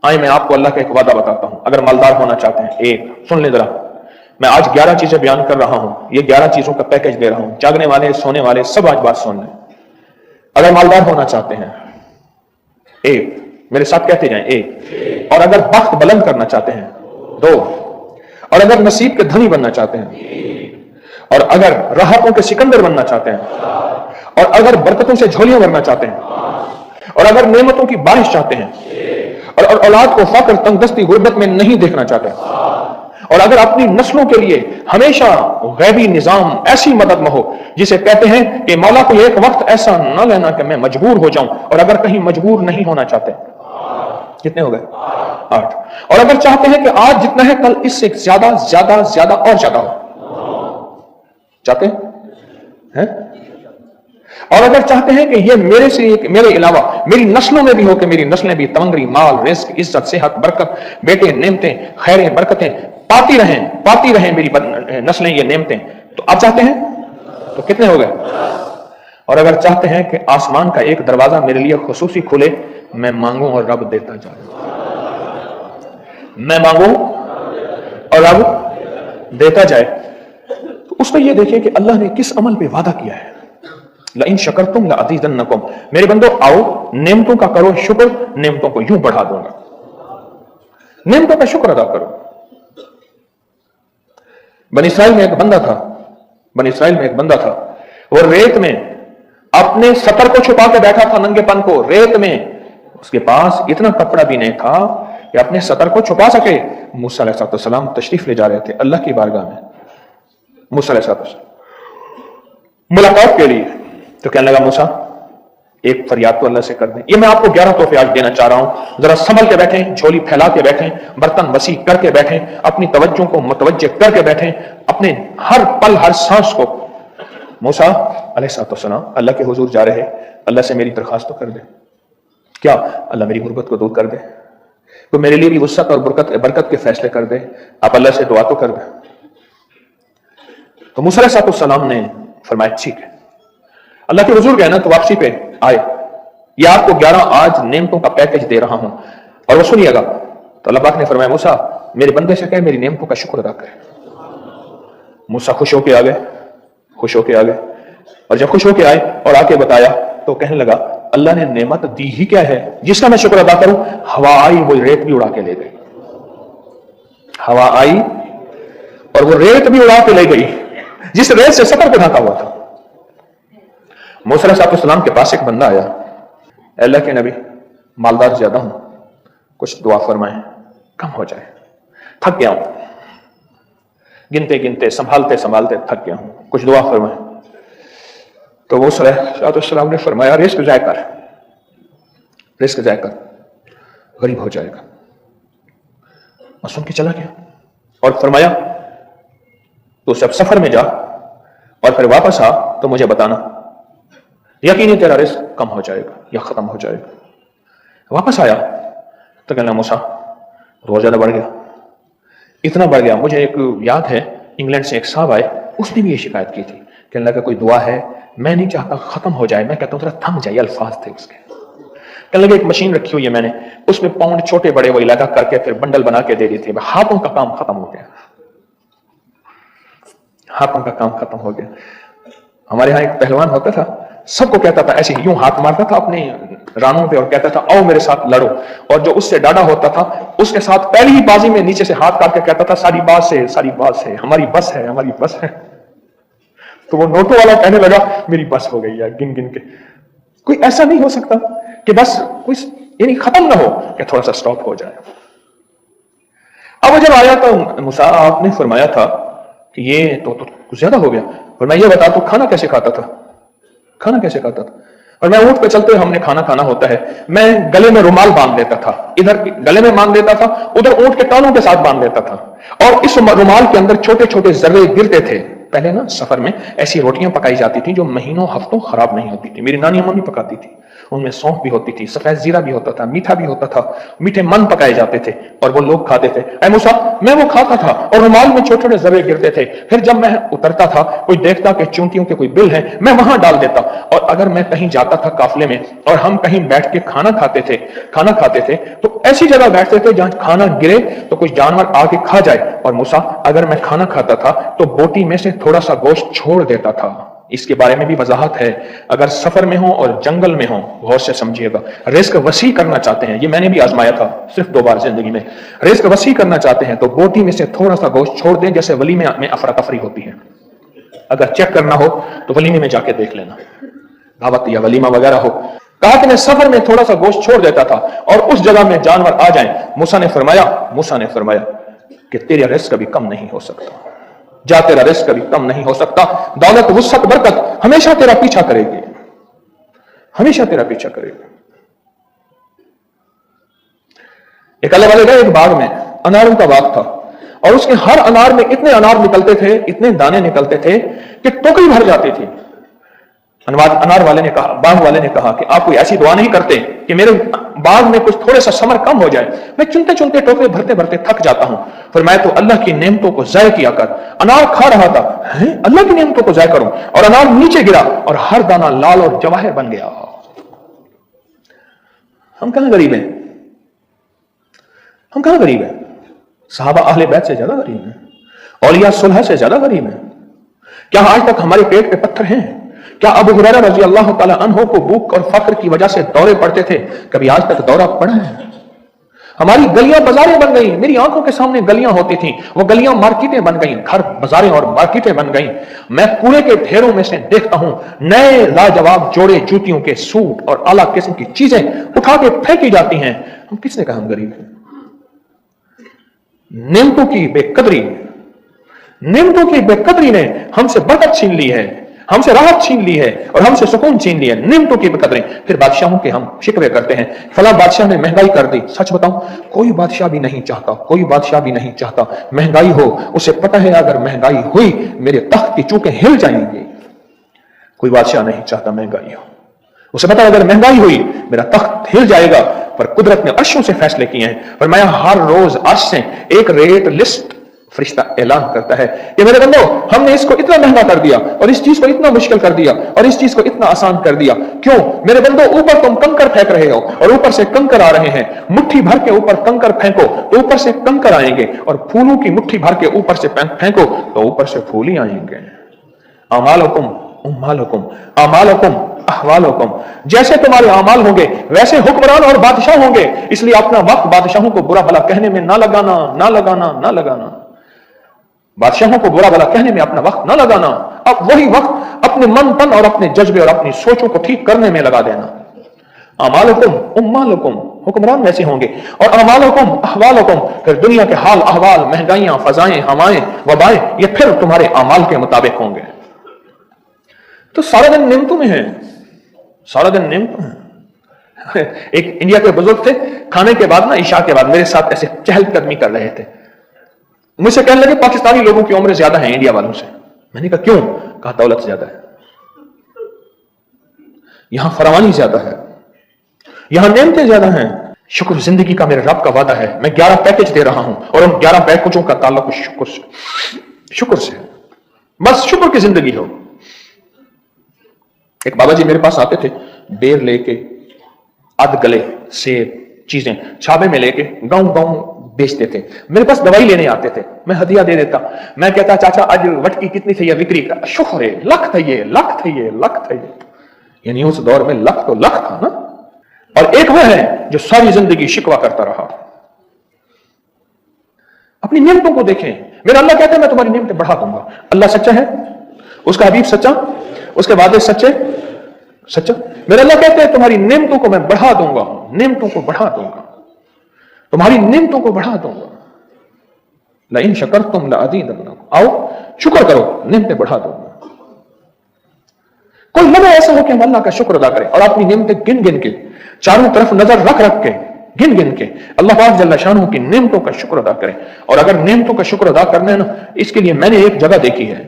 آئے میں آپ کو اللہ کا ایک وعدہ بتاتا ہوں، اگر مالدار ہونا چاہتے ہیں، ایک سن لیں ذرا، میں آج 11 چیزیں بیان کر رہا ہوں، یہ 11 چیزوں کا پیکج دے رہا ہوں، جاگنے والے سونے والے سب آج بات سن لیں۔ اگر مالدار ہونا چاہتے ہیں، ایک، میرے ساتھ کہتے جائیں، ایک، اور اگر بخت بلند کرنا چاہتے ہیں، دو، اور اگر نصیب کے دھنی بننا چاہتے ہیں، اور اگر راحتوں کے سکندر بننا چاہتے ہیں، اور اگر برکتوں سے جھولیاں بھرنا چاہتے ہیں، اور اگر نعمتوں کی بارش چاہتے ہیں، اور اولاد کو فقر، تنگ دستی، غربت میں نہیں دیکھنا چاہتے، اور اگر اپنی نسلوں کے لیے ہمیشہ غیبی نظام ایسی مدد میں ہو جسے کہتے ہیں کہ مولا کو ایک وقت ایسا نہ لینا کہ میں مجبور ہو جاؤں، اور اگر کہیں مجبور نہیں ہونا چاہتے، کتنے ہو گئے؟ 8۔ اور اگر چاہتے ہیں کہ آج جتنا ہے کل اس سے زیادہ زیادہ زیادہ اور زیادہ ہو، چاہتے ہیں؟ اور اگر چاہتے ہیں کہ یہ میرے سے میرے علاوہ میری نسلوں میں بھی ہو، کہ میری نسلیں بھی تمنگری، مال، رزق، عزت، صحت، برکت، بیٹے، نعمتیں، خیریں، برکتیں پاتی رہیں میری نسلیں یہ نعمتیں، تو آپ چاہتے ہیں؟ تو کتنے ہو گئے؟ اور اگر چاہتے ہیں کہ آسمان کا ایک دروازہ میرے لیے خصوصی کھلے، میں مانگوں اور رب دیتا جائے، میں مانگوں اور رب دیتا جائے، تو اس میں یہ دیکھیں کہ اللہ نے کس عمل پہ وعدہ کیا ہے، لَإِن شَكَرْتُمْ لَأَزِيدَنَّكُمْ، میرے بندو آؤ نعمتوں کا کرو شکر، نعمتوں کو یوں بڑھا دوں گا، نعمتوں کا شکر ادا کرو۔ بنی اسرائیل میں ایک بندہ تھا، وہ ریت میں اپنے سطر کو چھپا کے بیٹھا تھا، ننگے پن کو، ریت میں اس کے پاس اتنا کپڑا بھی نہیں تھا کہ اپنے سطر کو چھپا سکے۔ موسیٰ علیہ السلام تشریف لے جا رہے تھے اللہ کی بارگاہ میں، موسیٰ علیہ السلام ملاقات کے لیے، تو کہنے لگا موسیٰ ایک فریاد تو اللہ سے کر دیں۔ یہ میں آپ کو 11 تحفے آج دینا چاہ رہا ہوں، ذرا سنبھل کے بیٹھیں، جھولی پھیلا کے بیٹھیں، برتن وسیع کر کے بیٹھیں، اپنی توجہ کو متوجہ کر کے بیٹھیں، اپنے ہر پل ہر سانس کو۔ موسیٰ علیہ السلام اللہ کے حضور جا رہے، اللہ سے میری درخواست تو کر دے، کیا اللہ میری غربت کو دور کر دے، تو میرے لیے بھی وسعت اور برکت کے فیصلے کر دے، آپ اللہ سے دعا تو کر دیں۔ تو موسیٰ علیہ السلام نے فرمایا ٹھیک ہے، اللہ کے حضور گئے نا تو واپسی پہ آئے، یہ آپ کو 11 آج نعمتوں کا پیکج دے رہا ہوں، اور وہ سنیے گا۔ تو اللہ پاک نے فرمایا موسیٰ میرے بندے سے کہے میری نعمتوں کا شکر ادا کرے۔ موسیٰ خوش ہو کے آ گئے، اور جب خوش ہو کے آئے اور آ کے بتایا تو کہنے لگا اللہ نے نعمت دی ہی کیا ہے جس کا میں شکر ادا کروں؟ ہوا آئی وہ ریت بھی اڑا کے لے گئی، ہوا آئی اور وہ ریت بھی اڑا کے لے گئی جس ریت سے سطر پہ ڈھکا ہوا تھا۔ موسیٰ علیہ السلام کے پاس ایک بندہ آیا، اے اللہ کے نبی مالدار زیادہ ہوں، کچھ دعا فرمائیں کم ہو جائے، تھک گیا ہوں، گنتے سنبھالتے تھک گیا ہوں، کچھ دعا فرمائیں۔ تو موسیٰ علیہ السلام نے فرمایا رزق ضائع کر، غریب ہو جائے گا۔ اور سن کے چلا گیا اور فرمایا تو جب سفر میں جا اور پھر واپس آ تو مجھے بتانا، یقینی تیرا رزق کم ہو جائے گا یا ختم ہو جائے گا۔ واپس آیا تو کہنا موسیٰ روزہ زیادہ بڑھ گیا، اتنا بڑھ گیا، مجھے ایک یاد ہے انگلینڈ سے ایک صاحب آئے، اس نے بھی یہ شکایت کی تھی، کہنے لگا کوئی دعا ہے، میں نہیں چاہتا ختم ہو جائے، میں کہتا ہوں ذرا تھم جائے، الفاظ تھے اس کے۔ کہنے لگا ایک مشین رکھی ہوئی ہے میں نے، اس میں پاؤنڈ چھوٹے بڑے وہ علاقہ کر کے پھر بنڈل بنا کے دے دی تھی، ہاتھوں کا کام ختم ہو گیا۔ ہمارے ہاں ایک پہلوان ہوتا تھا، سب کو کہتا تھا ایسے یوں ہاتھ مارتا تھا اپنے رانوں پہ اور کہتا تھا آؤ میرے ساتھ لڑو، اور جو اس سے ڈاڈا ہوتا تھا اس کے ساتھ پہلی ہی بازی میں نیچے سے ہاتھ کاٹ کے کہتا تھا ساری بات سے ہماری بس ہے۔ تو وہ نوٹوں والا کہنے لگا میری بس ہو گئی ہے، گن کے کوئی ایسا نہیں ہو سکتا کہ بس کوئی یعنی ختم نہ ہو کہ تھوڑا سا سٹاپ ہو جائے۔ اب وہ جب آیا تو موسیٰ آپ نے فرمایا تھا کہ یہ تو کچھ زیادہ ہو گیا، اور میں یہ بتا تو کھانا کیسے کھاتا تھا؟ اور میں اونٹ پہ چلتے ہوئے ہم نے کھانا کھانا ہوتا ہے، میں گلے میں رومال باندھ لیتا تھا، ادھر گلے میں باندھ لیتا تھا، ادھر اونٹ کے ٹانوں کے ساتھ باندھ لیتا تھا، اور اس رومال کے اندر چھوٹے چھوٹے ذرے گرتے تھے۔ پہلے نا سفر میں ایسی روٹیاں پکائی جاتی تھیں جو مہینوں ہفتوں خراب نہیں ہوتی تھی، میری نانی اما بھی پکاتی تھی، उनमें सौंफ भी होती थी, सफेद जीरा भी होता था, मीठा भी होता था, मीठे मन पकाए जाते थे और वो लोग खाते थे। ऐ मूसा, मैं वो खाता था और रुमाल में छोटे छोटे जर्रे गिरते थे, फिर जब मैं उतरता था कोई देखता कि चूंटियों के कोई बिल है, मैं वहां डाल देता। और अगर मैं कहीं जाता था काफिले में और हम कहीं बैठ के खाना खाते थे तो ऐसी जगह बैठते थे जहां खाना गिरे तो कोई जानवर आके खा जाए। और मूसा, अगर मैं खाना खाता था तो बोटी में से थोड़ा सा गोश्त छोड़ देता था। इसके बारे में भी वजाहत है। अगर सफर में हो और जंगल में हो, गौर से समझिएगा, रिस्क वसी करना चाहते हैं, ये मैंने भी आजमाया था सिर्फ 2 बार जिंदगी में, रिस्क वसी करना चाहते हैं तो बोटी में से थोड़ा सा गोश्त छोड़ दें, जैसे वलीमे में अफरा तफरी होती है। अगर चेक करना हो तो वलीमे में जाके देख लेना, दावत या वलीमा वगैरह हो। कहा कि मैं सफर में थोड़ा सा गोश्त छोड़ देता था और उस जगह में जानवर आ जाए। मूसा ने फरमाया कि तेरा रिस्क कभी कम नहीं हो सकता, जा तेरा रिस्क कभी कम नहीं हो सकता। दौलत, वुसअत, बरकत हमेशा तेरा पीछा करेगी, हमेशा तेरा पीछा करेगी। एक अल्लाह वाले गए एक बाग में, अनारों का बाग था और उसके हर अनार में इतने अनार निकलते थे, इतने दाने निकलते थे कि टोकरी भर जाती थी। अनार वाले ने कहा, बाग वाले ने कहा कि आप कोई ऐसी दुआ नहीं करते कि मेरे बाग में कुछ थोड़े सा समर कम हो जाए, मैं चुनते चुनते टोकरे भरते भरते थक जाता हूं। फिर मैं तो अल्लाह की नेमतों को ज़ाय किया कर। अनार खा रहा था, अल्लाह की नेमतों को ज़ाय करूं, और अनार नीचे गिरा और हर दाना लाल और जवाहर बन गया। हम कहां गरीब हैं, हम कहां गरीब हैं? सहाबा अहले बैत से ज्यादा गरीब हैं, औलिया सुलह से ज्यादा गरीब हैं। क्या आज तक हमारे पेट पे पत्थर हैं? क्या अबू हुरैरा रज़ी अल्लाह तआला अन्हु को भूख और फक्र की वजह से दौरे पड़ते थे? कभी आज तक दौरा पड़ा है? हमारी गलियां बाजारें बन गई, मेरी आंखों के सामने गलियां होती थी, वो गलियां मार्केटें बन गई, घर बाजारें और मार्केटें बन गई। मैं कूड़े के ढेरों में से देखता हूं नए लाजवाब जोड़े जूतियों के सूट और आला किस्म की चीजें उठा के फेंकी जाती हैं। हम किसने कहा हम गरीब हैं? नेमतों की बेकदरी ने हमसे बरकत छीन ली है, हमसे राहत छीन ली है और हमसे सुकून छीन लिया। नेमतों की बेकदरी। फिर बादशाहों के हम शिकवे करते हैं, फला बादशाह ने महंगाई कर दी। सच बताऊं, कोई बादशाह भी नहीं चाहता महंगाई हो। उसे पता है अगर महंगाई हुई मेरे तख्त की चूकें हिल जाएंगी। कोई बादशाह नहीं चाहता महंगाई हो, उसे पता है अगर महंगाई हुई मेरा तख्त हिल जाएगा। पर कुदरत ने अर्शों से फैसले किए हैं और मैं हर रोज अर्श से एक रेट लिस्ट फरिश्ता ऐलान करता है कि मेरे बंदो, हमने इसको इतना महंगा कर दिया और इस चीज को इतना मुश्किल कर दिया और इस चीज को इतना आसान कर दिया। क्यों मेरे बंदो? ऊपर तुम कंकर फेंक रहे हो और ऊपर से कंकर आ रहे हैं। मुट्ठी भर के ऊपर कंकर फेंको तो ऊपर से कंकर आएंगे, और फूलों की मुट्ठी भर के ऊपर से फेंको तो ऊपर से फूल ही आएंगे। अमालुकुम उम्मालुकुम अमालुकुम अहवालुकुम। जैसे तुम्हारे अमाल होंगे वैसे हुक्मरान और बादशाह होंगे। इसलिए अपना वक्त बादशाहों को बुरा भला कहने में ना लगाना। बादशाहों को बुरा भला कहने में अपना वक्त ना लगाना। अब वही वक्त अपने मन तन और अपने जज्बे और अपनी सोचों को ठीक करने में लगा देना। अमालुकुम उम्मालुकुम, हुक्मरान वैसे होंगे, और अमालुकुम अहवालुकुम, फिर दुनिया के हाल अहवाल, महंगाइयां, फजाएं, हवाएं, वबाएं, ये फिर तुम्हारे अमाल के मुताबिक होंगे। तो सारा दिन नेमतों में है, सारा दिन नेमतों है। एक इंडिया के बुजुर्ग थे, खाने के बाद ना, ईशा के बाद मेरे साथ ऐसे चहलकदमी कर रहे थे। मुझसे कहने लगे पाकिस्तानी लोगों की उम्र ज्यादा है इंडिया वालों से। मैंने कहा क्यों? कहा दौलत ज्यादा है, यहां फरावानी ज्यादा है, यहां नेमतें ज्यादा हैं। शुक्र जिंदगी का मेरे रब का वादा है, मैं 11 पैकेज दे रहा हूं और उन 11 पैकेजों का ताल्लुक शुक्र से। बस शुक्र की जिंदगी हो। एक बाबा जी मेरे पास आते थे, बेर लेके, अध गले सेब चीजें छाबे में लेके गांव बेचते थे। मेरे पास दवाई लेने आते थे, मैं हदिया दे देता। मैं कहता चाचा आज वटकी कितनी थी या बिक्री का? शुक्र है, लख था ये। यानी उस दौर में लख तो लख था ना। और एक वह है जो सारी जिंदगी शिकवा करता रहा। अपनी नियमतों को देखें। मेरा अल्लाह कहता है मैं तुम्हारी नियमतें बढ़ा दूंगा। अल्लाह सच्चा है, उसका हबीब सच्चा, उसके वादे सच्चा। मेरा अल्लाह कहते हैं तुम्हारी नियमतों को मैं बढ़ा दूंगा, तुम्हारी नियमतों को बढ़ा दूंगा। लइन शकरतुम लअज़ीदन्नकुम, आओ शुक्र करो, नियमतें बढ़ा दूंगा। कोई लम्हा ऐसा हो कि हम अल्लाह का शुक्र अदा करें और अपनी नियमतें गिन गिन के, चारों तरफ नजर रख के, गिन गिन के अल्लाह पाक जल्ला शानहू की नेमतों का शुक्र अदा करें। और अगर नेमतों का शुक्र अदा करना है ना, इसके लिए मैंने एक जगह देखी है,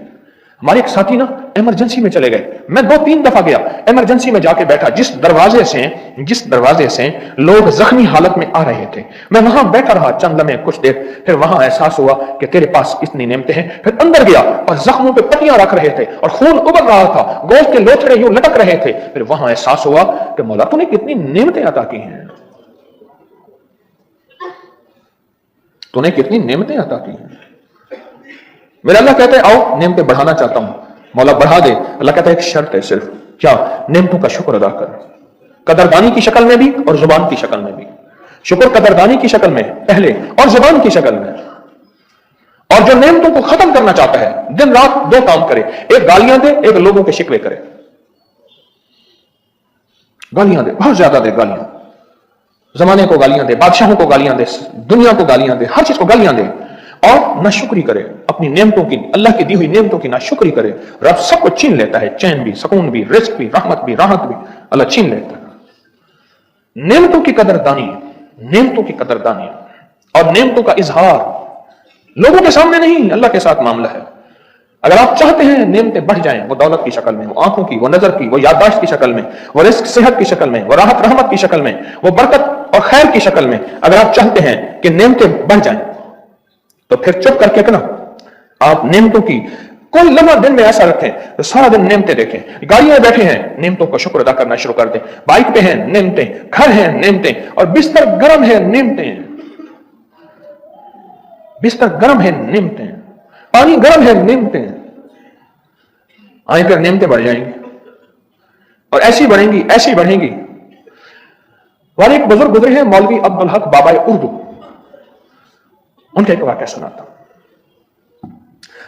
हमारे एक साथी ना इमरजेंसी में चले गए, मैं 2-3 दफा गया, इमरजेंसी में जाके बैठा, जिस दरवाजे से लोग जख्मी हालत में आ रहे थे, मैं वहां बैठा रहा चंद लम्हे, कुछ देर, फिर वहां एहसास हुआ कि तेरे पास इतनी नेमतें हैं। फिर अंदर गया और जख्मों पे पट्टियां रख रहे थे और खून उबल रहा था, गोश्त के लोथड़े यूं लटक रहे थे। फिर वहां एहसास हुआ कि मौला तूने कितनी नेमतें अता की हैं, तूने कितनी नेमतें अता की हैं। मेरे अल्लाह कहते हैं आओ नेमतें बढ़ाना चाहता हूं, मौला बढ़ा दे। अल्लाह कहता है एक शर्त है सिर्फ, क्या? नेमतों का शुक्र अदा कर, कदरदानी की शक्ल में भी और जुबान की शक्ल में भी। शुक्र कदरदानी की शक्ल में पहले और जुबान की शक्ल में। और जो नेमतों को खत्म करना चाहता है दिन रात 2 काम करे, एक गालियां दे, एक लोगों के शिकवे करे। गालियां दे, बहुत ज्यादा दे गालियां, जमाने को गालियां दे, बादशाहों को गालियां दे, दुनिया को गालियां दे, हर चीज को गालियां दे, और नाशुक्री करे अपनी नेमतों की, अल्लाह की दी हुई नेमतों की नाशुक्री करे। रब सब कुछ छीन लेता है, चैन भी, सुकून भी, रिस्क भी, रहमत भी, राहत भी अल्लाह छीन लेता है। नेमतों की कदरदानी, नेमतों की कदरदानी और नेमतों का इजहार लोगों के सामने नहीं, अल्लाह के साथ मामला है। अगर आप चाहते हैं नेमतें बढ़ जाएं, वो दौलत की शक्ल में, वो आंखों की, वो नजर की, वो याददाश्त की शक्ल में, वो रिस्क सेहत की शक्ल में, वो राहत रहमत की शक्ल में, वो बरकत और खैर की शक्ल में, अगर आप चाहते हैं कि नेमतें बढ़ जाएं, तो फिर चुप करके ना आप नेमतों की कोई लम्हा दिन में ऐसा रखें तो सारा दिन नेमतें देखें। गाड़ी में बैठे हैं, नेमतों का शुक्र अदा करना शुरू कर दें। बाइक पे हैं, नेमतें, घर हैं, नेमतें, और बिस्तर गर्म है, नेमतें, बिस्तर गर्म है, नेमतें, पानी गर्म है, नेमतें। आए फिर नेमतें बढ़ जाएंगी और ऐसी बढ़ेंगी, ऐसी बढ़ेंगी। वाले एक बुजुर्ग गुजरे हैं, मौलवी अब्दुल हक बाबा उर्दू, उनका एक वाक़या सुनाता हूं।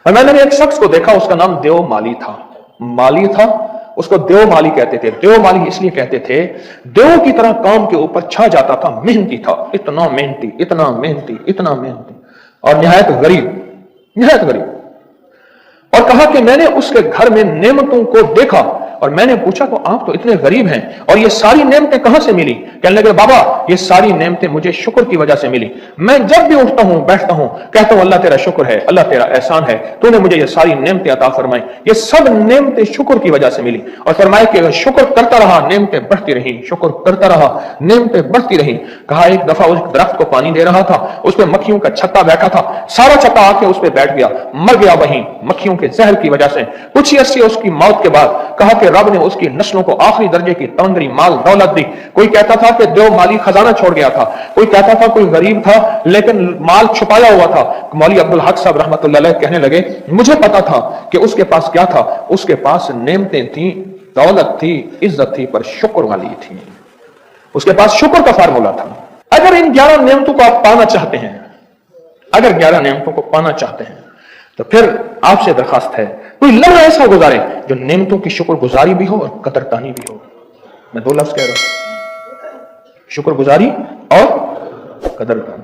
और मैंने एक शख्स को देखा, उसका नाम देव माली था। माली था, उसको देव माली कहते थे। देव माली इसलिए कहते थे, देव की तरह काम के ऊपर छा जाता था, मेहनती था, इतना मेहनती, इतना मेहनती, इतना मेहनती, और निहायत गरीब, निहायत गरीब। और कहा कि मैंने उसके घर में नेमतों को देखा, और मैंने पूछा तो आप तो इतने गरीब हैं और ये सारी नेमतें कहां से मिली? कहने लगे बाबा ये सारी नेमतें मुझे शुक्र की वजह से मिली। मैं जब भी उठता हूं, बैठता हूं, कहता हूं अल्लाह तेरा शुक्र है, अल्लाह तेरा एहसान है, तूने मुझे ये सारी नेमतें अता फरमाई। ये सब नेमतें शुक्र की वजह से मिली। और फरमाया कि अगर शुक्र करता रहा नेमतें बढ़ती रही, शुक्र करता रहा नेमतें बढ़ती रही। कहा एक दफा उस दरख्त को पानी दे रहा था, उस पर मक्खियों का छत्ता बैठा था, सारा छत्ता आके उस पर बैठ गया, मर गया वहीं मक्खियों के जहर की वजह से। कुछ ही अरसे उसकी मौत के बाद कहा कि रब ने उसकी नस्लों को आखिरी दर्जे की तमंदरी, माल, दौलत दी। कोई कहता था कि देव माली खजाना छोड़ गया था, कोई कहता था कोई गरीब था लेकिन माल छुपाया हुआ था। मौलवी अब्दुल हक साहब रहमतुल्लाह अलैह कहने लगे मुझे पता था कि उसके पास क्या था, उसके पास नेमतें थी, दौलत थी, इज्जत थी, पर शुक्र वाली थी, उसके पास शुक्र का फार्मूला था। अगर इन 11 नेमतों को आप पाना चाहते हैं, अगर 11 नेमतों को पाना चाहते हैं, तो फिर आपसे दरखास्त है कोई लम्हा ऐसा गुजारे जो नेमतों की शुक्र गुजारी भी हो और कदरदानी भी हो। मैं 2 लफ्ज कह रहा हूं, शुक्र गुजारी और कदरदानी।